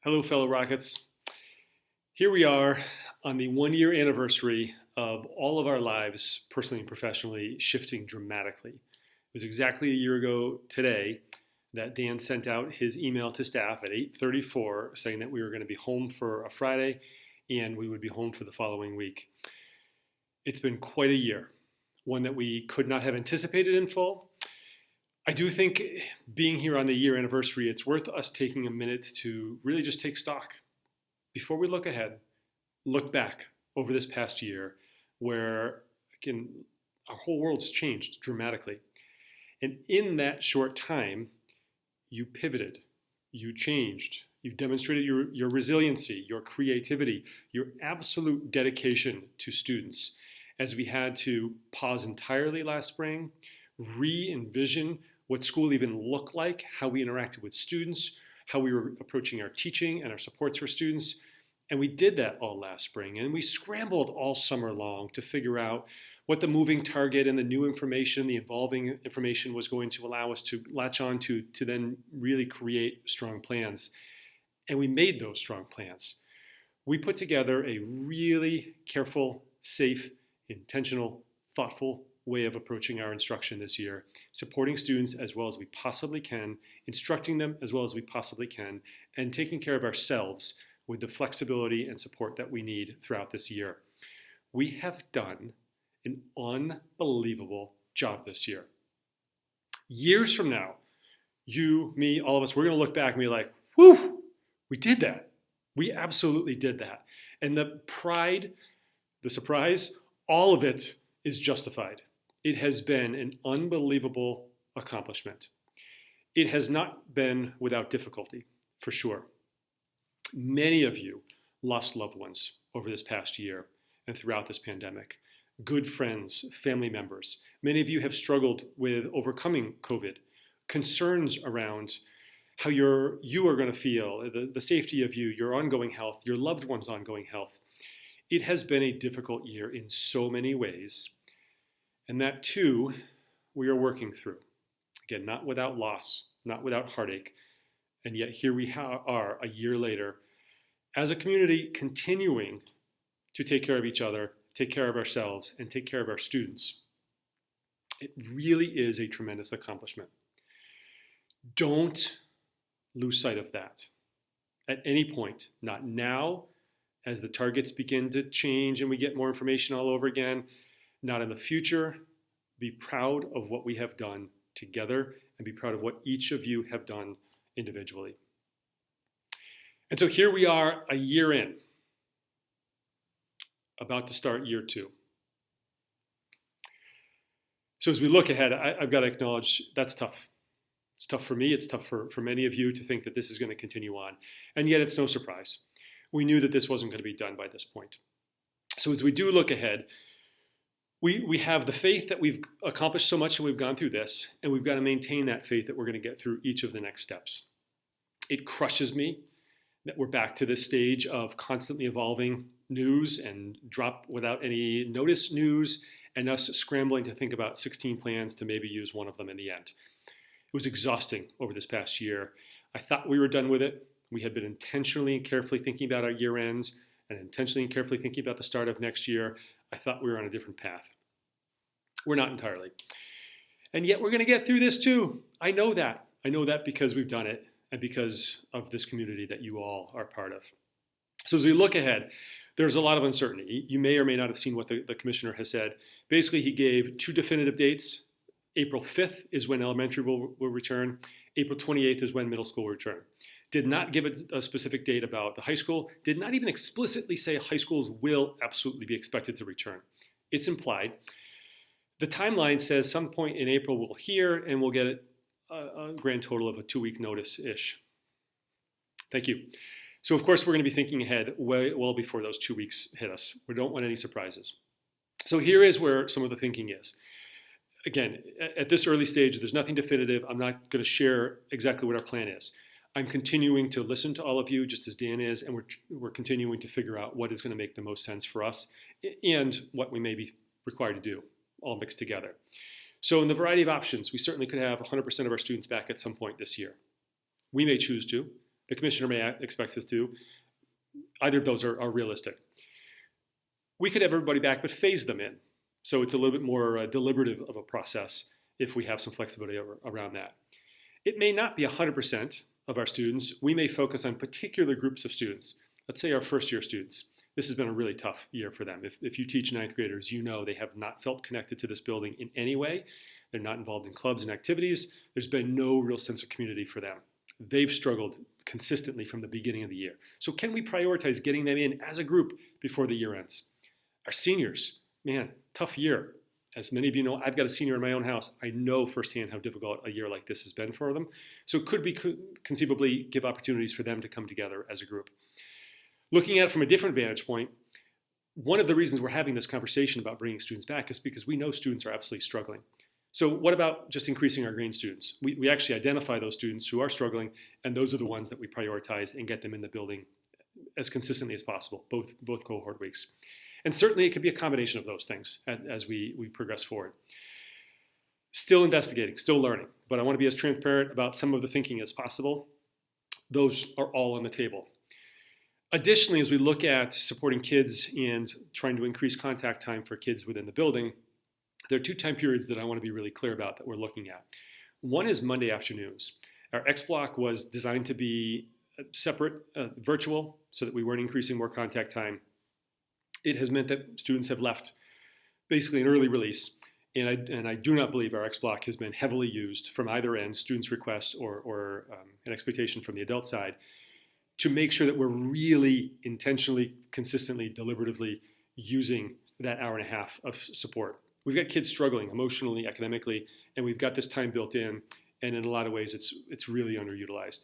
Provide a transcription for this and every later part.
Hello, fellow Rockets. Here we are on the 1 year anniversary of all of our lives, personally and professionally, shifting dramatically. It was exactly a year ago today that Dan sent out his email to staff at 8:34 saying that we were going to be home for a Friday and we would be home for the following week. It's been quite a year, one that we could not have anticipated in full. I do think being here on the year anniversary, it's worth us taking a minute to really just take stock. Before we look ahead, look back over this past year where, again, our whole world's changed dramatically. And in that short time, you pivoted, you changed, you demonstrated your resiliency, your creativity, your absolute dedication to students as we had to pause entirely last spring, re-envision what school even looked like, how we interacted with students, how we were approaching our teaching and our supports for students. And we did that all last spring. And we scrambled all summer long to figure out what the moving target and the new information, the evolving information was going to allow us to latch on to then really create strong plans. And we made those strong plans. We put together a really careful, safe, intentional, thoughtful way of approaching our instruction this year, supporting students as well as we possibly can, instructing them as well as we possibly can, and taking care of ourselves with the flexibility and support that we need throughout this year. We have done an unbelievable job this year. Years from now, you, me, all of us, we're going to look back and be like, whew, we did that. We absolutely did that. And the pride, the surprise, all of it is justified. It has been an unbelievable accomplishment. It has not been without difficulty, for sure. Many of you lost loved ones over this past year and throughout this pandemic. Good friends, family members. Many of you have struggled with overcoming COVID, concerns around how you are going to feel, the safety of you, your ongoing health, your loved ones' ongoing health. It has been a difficult year in so many ways. And that too, we are working through. Again, not without loss, not without heartache. And yet here we are a year later as a community continuing to take care of each other, take care of ourselves, and take care of our students. It really is a tremendous accomplishment. Don't lose sight of that at any point, not now, as the targets begin to change and we get more information all over again, not in the future. Be proud of what we have done together and be proud of what each of you have done individually. And so here we are a year in, about to start year two. So as we look ahead, I've got to acknowledge that's tough. It's tough for me. It's tough for many of you to think that this is going to continue on. And yet it's no surprise. We knew that this wasn't going to be done by this point. So as we do look ahead, we have the faith that we've accomplished so much and we've gone through this, and we've got to maintain that faith that we're going to get through each of the next steps. It crushes me that we're back to this stage of constantly evolving news and drop without any notice news and us scrambling to think about 16 plans to maybe use one of them in the end. It was exhausting over this past year. I thought we were done with it. We had been intentionally and carefully thinking about our year ends and intentionally and carefully thinking about the start of next year. I thought we were on a different path. We're not entirely. And yet we're going to get through this too. I know that. I know that because we've done it and because of this community that you all are part of. So as we look ahead, there's a lot of uncertainty. You may or may not have seen what the commissioner has said. Basically, he gave two definitive dates. April 5th is when elementary will return. April 28th is when middle school will return. Did not give a specific date about the high school. Did not even explicitly say high schools will absolutely be expected to return. It's implied. The timeline says some point in April we'll hear and we'll get a grand total of a 2-week notice-ish. Thank you. So of course we're going to be thinking ahead well before those 2 weeks hit us. We don't want any surprises. So here is where some of the thinking is. Again, at this early stage, there's nothing definitive. I'm not going to share exactly what our plan is. I'm continuing to listen to all of you just as Dan is, and we're continuing to figure out what is going to make the most sense for us and what we may be required to do, all mixed together. So in the variety of options, we certainly could have 100% of our students back at some point this year. We may choose to. the commissioner may expect us to. Either of those are realistic. We could have everybody back, but phase them in. So it's a little bit more deliberative of a process if we have some flexibility around that. It may not be 100% of our students. We may focus on particular groups of students. Let's say our first year students. This has been a really tough year for them. If you teach ninth graders, you know they have not felt connected to this building in any way. They're not involved in clubs and activities. There's been no real sense of community for them. They've struggled consistently from the beginning of the year. So can we prioritize getting them in as a group before the year ends? Our seniors, man, tough year. As many of you know, I've got a senior in my own house. I know firsthand how difficult a year like this has been for them. So could we conceivably give opportunities for them to come together as a group? Looking at it from a different vantage point, one of the reasons we're having this conversation about bringing students back is because we know students are absolutely struggling. So what about just increasing our green students? We actually identify those students who are struggling, and those are the ones that we prioritize and get them in the building as consistently as possible, both cohort weeks. And certainly it could be a combination of those things as we progress forward. Still investigating, still learning, but I want to be as transparent about some of the thinking as possible. Those are all on the table. Additionally, as we look at supporting kids and trying to increase contact time for kids within the building, there are two time periods that I want to be really clear about that we're looking at. One is Monday afternoons. Our X block was designed to be separate, virtual, so that we weren't increasing more contact time. It has meant that students have left basically an early release, and I do not believe our X block has been heavily used from either end, students' requests or an expectation from the adult side, to make sure that we're really intentionally, consistently, deliberatively using that hour and a half of support. We've got kids struggling emotionally, academically, and we've got this time built in, and in a lot of ways it's really underutilized.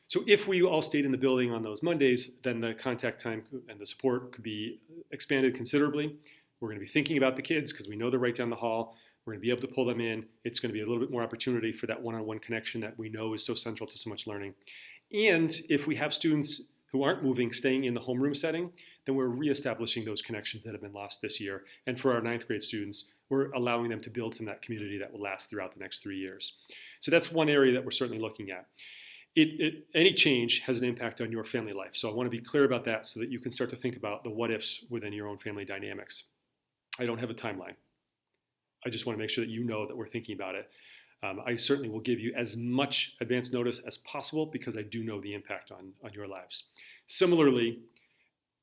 So if we all stayed in the building on those Mondays, then the contact time and the support could be expanded considerably. We're going to be thinking about the kids because we know they're right down the hall. We're going to be able to pull them in. It's going to be a little bit more opportunity for that one-on-one connection that we know is so central to so much learning. And if we have students who aren't moving, staying in the homeroom setting, then we're reestablishing those connections that have been lost this year. And for our ninth grade students, we're allowing them to build some of that community that will last throughout the next 3 years. So that's one area that we're certainly looking at. Any change has an impact on your family life. So I want to be clear about that so that you can start to think about the what ifs within your own family dynamics. I don't have a timeline. I just want to make sure that you know that we're thinking about it. I certainly will give you as much advance notice as possible because I do know the impact on your lives. Similarly,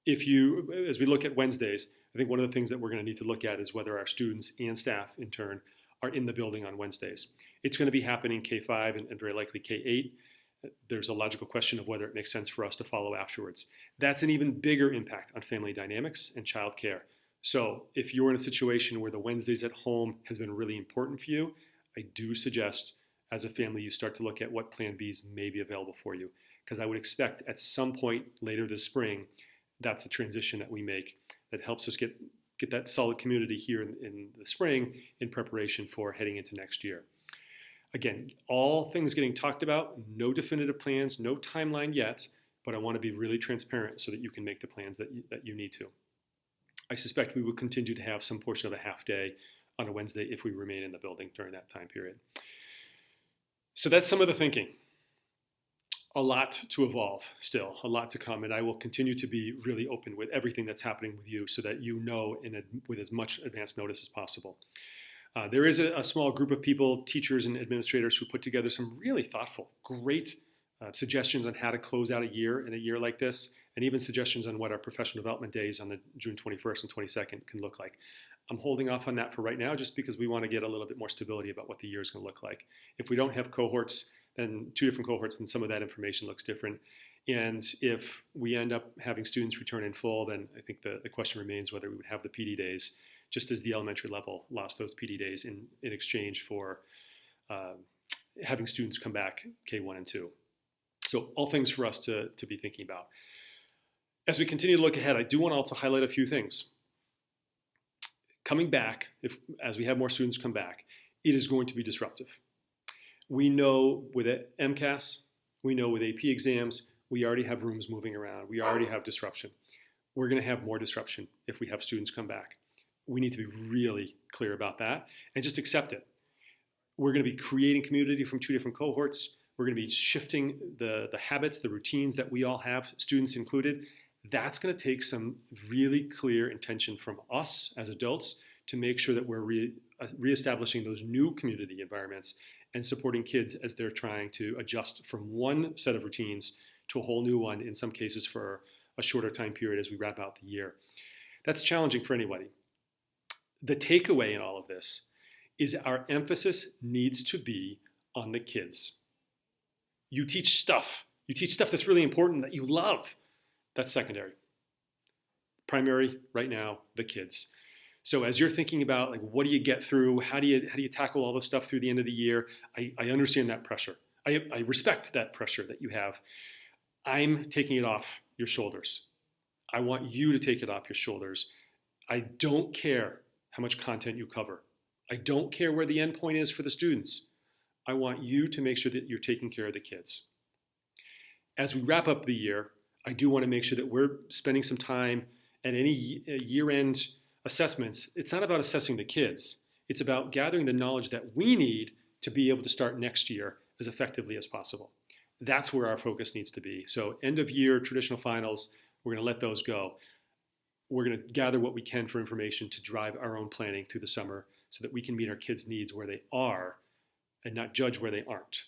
as we look at Wednesdays, I think one of the things that we're going to need to look at is whether our students and staff in turn are in the building on Wednesdays. It's going to be happening K-5 and very likely K-8. There's a logical question of whether it makes sense for us to follow afterwards. That's an even bigger impact on family dynamics and childcare. So if you're in a situation where the Wednesdays at home has been really important for you, I do suggest as a family you start to look at what plan Bs may be available for you. Because I would expect at some point later this spring, that's a transition that we make that helps us get that solid community here in the spring in preparation for heading into next year. Again, all things getting talked about, no definitive plans, no timeline yet, but I want to be really transparent so that you can make the plans that you need to. I suspect we will continue to have some portion of a half day on a Wednesday if we remain in the building during that time period. So that's some of the thinking. A lot to evolve still, a lot to come, and I will continue to be really open with everything that's happening with you so that you know with as much advance notice as possible. There is a small group of people, teachers and administrators, who put together some really thoughtful, great suggestions on how to close out a year in a year like this, and even suggestions on what our professional development days on the June 21st and 22nd can look like. I'm holding off on that for right now just because we want to get a little bit more stability about what the year is going to look like. If we don't have cohorts, then two different cohorts, then some of that information looks different. And if we end up having students return in full, then I think the question remains whether we would have the PD days, just as the elementary level lost those PD days in exchange for having students come back K1 and 2. So all things for us to be thinking about. As we continue to look ahead, I do want to also highlight a few things. Coming back, as we have more students come back, it is going to be disruptive. We know with MCAS, we know with AP exams, we already have rooms moving around. We already have disruption. We're going to have more disruption if we have students come back. We need to be really clear about that and just accept it. We're going to be creating community from two different cohorts. We're going to be shifting the habits, the routines that we all have, students included. That's going to take some really clear intention from us as adults to make sure that we're reestablishing those new community environments and supporting kids as they're trying to adjust from one set of routines to a whole new one, in some cases for a shorter time period as we wrap out the year. That's challenging for anybody. The takeaway in all of this is our emphasis needs to be on the kids. You teach stuff that's really important that you love. That's secondary. Primary right now, the kids. So as you're thinking about like what do you get through, how do you tackle all this stuff through the end of the year, I understand that pressure. I respect that pressure that you have. I'm taking it off your shoulders. I want you to take it off your shoulders. I don't care how much content you cover. I don't care where the end point is for the students. I want you to make sure that you're taking care of the kids. As we wrap up the year, I do want to make sure that we're spending some time at any year-end assessments. It's not about assessing the kids. It's about gathering the knowledge that we need to be able to start next year as effectively as possible. That's where our focus needs to be. So end of year, traditional finals, we're going to let those go. We're going to gather what we can for information to drive our own planning through the summer so that we can meet our kids' needs where they are and not judge where they aren't.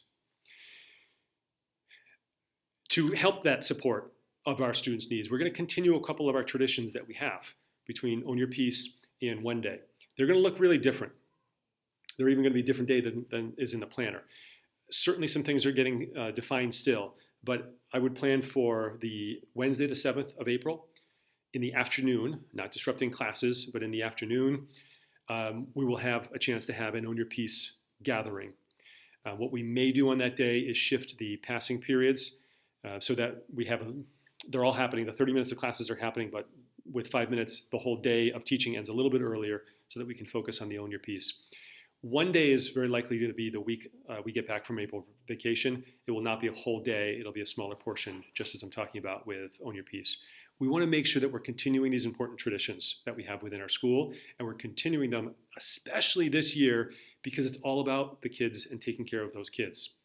To help that support of our students' needs, we're going to continue a couple of our traditions that we have between Own Your Piece and One Day. They're going to look really different. They're even going to be a different day than is in the planner. Certainly some things are getting defined still, but I would plan for the Wednesday the 7th of April in the afternoon, not disrupting classes, but in the afternoon, we will have a chance to have an Own Your Piece gathering. What we may do on that day is shift the passing periods so that they're all happening. The 30 minutes of classes are happening, but with 5 minutes, the whole day of teaching ends a little bit earlier so that we can focus on the Own Your Piece. One day is very likely going to be the week we get back from April vacation. It will not be a whole day. It'll be a smaller portion, just as I'm talking about with Own Your Piece. We want to make sure that we're continuing these important traditions that we have within our school, and we're continuing them, especially this year, because it's all about the kids and taking care of those kids.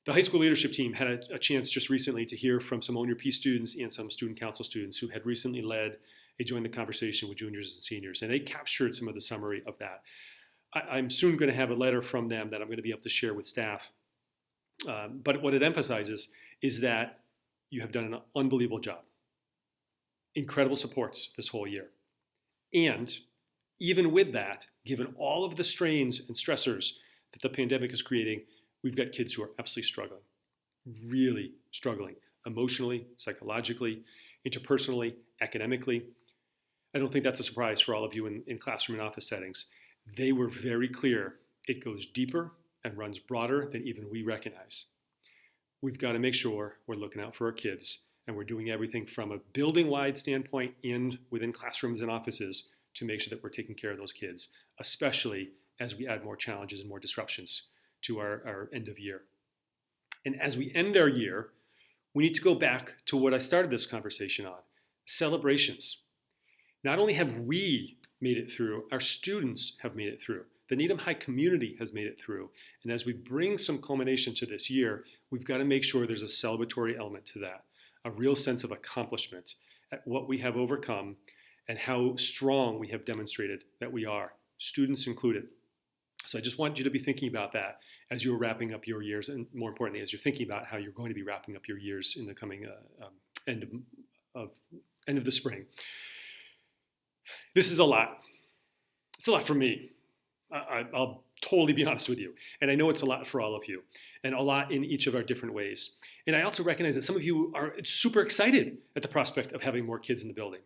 The high school leadership team had a chance just recently to hear from some Own Your Piece students and some student council students who had recently led a Join the Conversation with juniors and seniors, and they captured some of the summary of that. I'm soon going to have a letter from them that I'm going to be able to share with staff. But what it emphasizes is that you have done an unbelievable job. Incredible supports this whole year. And even with that, given all of the strains and stressors that the pandemic is creating, we've got kids who are absolutely struggling, really struggling, emotionally, psychologically, interpersonally, academically. I don't think that's a surprise for all of you in classroom and office settings. They were very clear. It goes deeper and runs broader than even we recognize. We've got to make sure we're looking out for our kids, and we're doing everything from a building-wide standpoint and within classrooms and offices to make sure that we're taking care of those kids, especially as we add more challenges and more disruptions to our end of year. And as we end our year, we need to go back to what I started this conversation on, celebrations. Not only have we made it through, our students have made it through. The Needham High community has made it through. And as we bring some culmination to this year, we've got to make sure there's a celebratory element to that, a real sense of accomplishment at what we have overcome and how strong we have demonstrated that we are, students included. So I just want you to be thinking about that as you're wrapping up your years, and more importantly, as you're thinking about how you're going to be wrapping up your years in the coming end of the spring. This is a lot. It's a lot for me. I'll totally be honest with you. And I know it's a lot for all of you, and a lot in each of our different ways. And I also recognize that some of you are super excited at the prospect of having more kids in the building.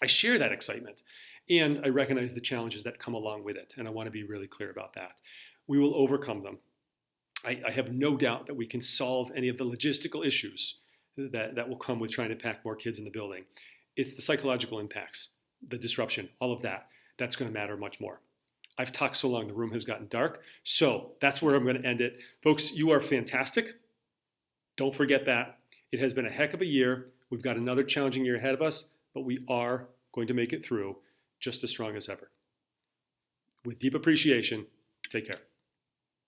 I share that excitement, and I recognize the challenges that come along with it, and I want to be really clear about that. We will overcome them. I have no doubt that we can solve any of the logistical issues that will come with trying to pack more kids in the building. It's the psychological impacts, the disruption, all of that. That's going to matter much more. I've talked so long, the room has gotten dark. So that's where I'm going to end it. Folks, you are fantastic. Don't forget that. It has been a heck of a year. We've got another challenging year ahead of us, but we are going to make it through just as strong as ever. With deep appreciation, take care.